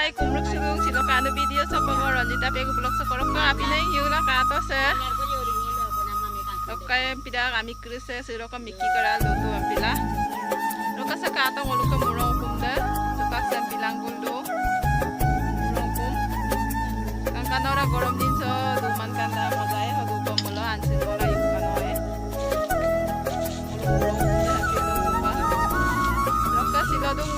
hai kumruk sulung siloka anu video sa pangoranjita pegu blog sa korok ka api na hiula ka to se lokay pida kami krise siloka miki kara lotu ampila loka sa ka to ngoluka murong kumda tupak sa pilang guldo murong kum kang kanora gorom din so duman kanda mazay hagu pamulo ansin wala yung kanoe Sigadung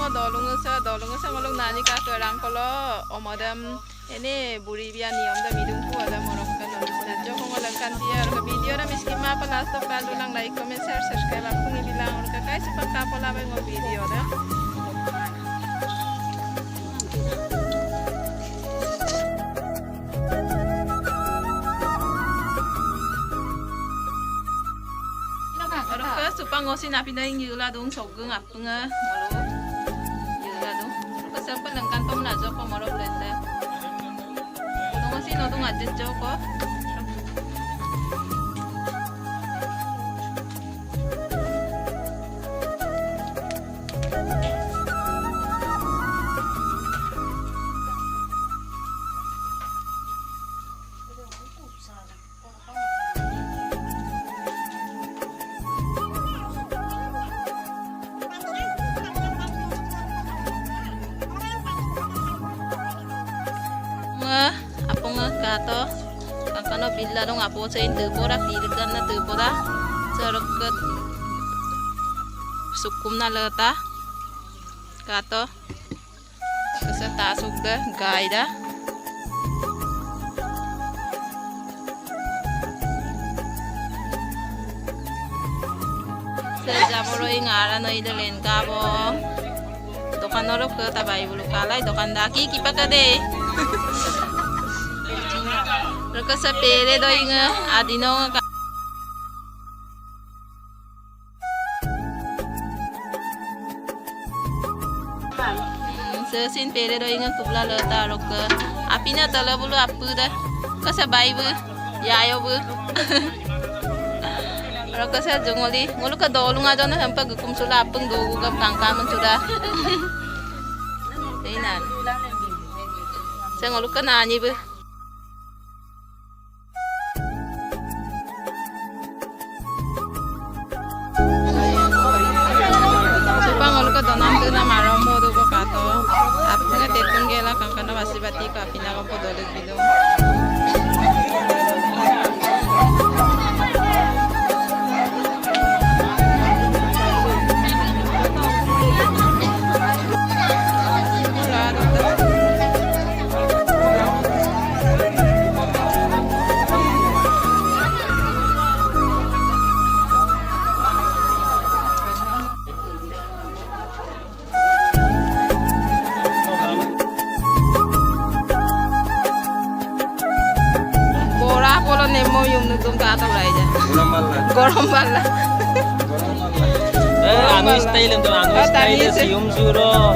dolung sa ngolong nani ka kerang kolo omadam ini buri biya niom da midung ku ada morok kan na joko ngolang kan dia ka video na miskin ma pala stop kalu lang like comment share subscribe aku ngi bilang ka kai sepak ka pola ba ngol video da Ka supang ngosin api na ing yula dong sogeng apunga ngolo Sampai lang kantom na joko maro blende. Kuno mo sino dong adjust joko. Apo nga kato kakano billa dong apo sa inde pora tiligan na tu pora sareket sukum na leta kato kasa tasuk da gaida sejamoro ingara no idelen kabo dokan orok ke tabai bulu kalai dokan daki kipaka de Raka sa pere do inga adino nga sin pere do inga kubla leta raka api na tala bulu apu da kasa bai bu yayo bu raka sa jongoli ngolu ka dolung aja na hampa gukum sula apung do gugam kangkaman sudah Inan sa ngolu ka nani bu Kangkana masih bati ka pinaka po dolog bilong nemo yung nutong kataw lah aja. Gorom bala. anu style itu anu style sium suro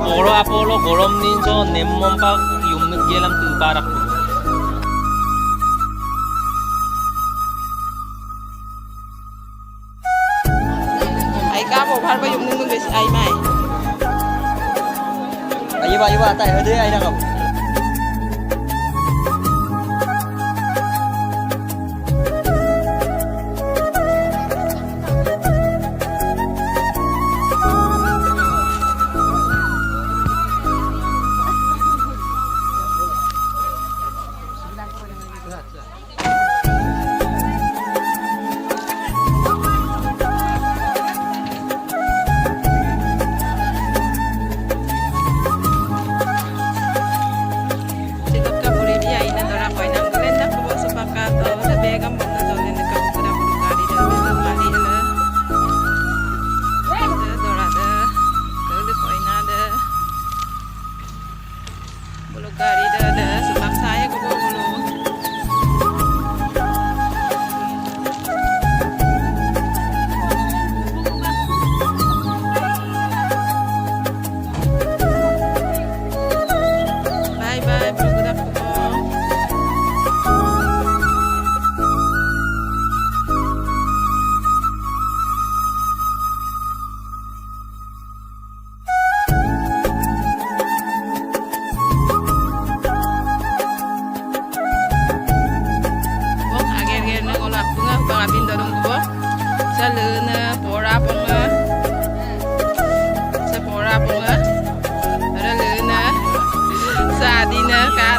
poro apolo gorom ninso nemmom pak yung ngelam tu barak. Ai kapo par ba yung nung bes ai mai. Ayo ba tai ada ai dah kamu.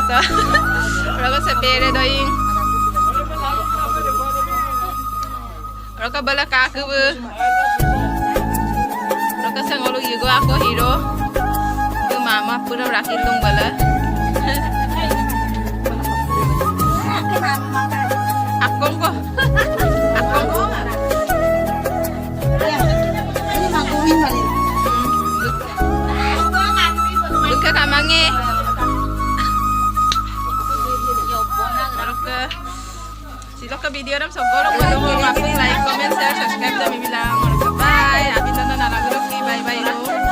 sa. Raka sa pere doing. Raka bala kaku. Raka sa ngolo yugo ako hero. Gu mama pura rakit dong bala. Akong ko. Akong ko. Buka kamangi. Sila ka video ram sogorong mo like, comment, share, subscribe dami bilang. Bye. Happy na nalagulog. Bye bye.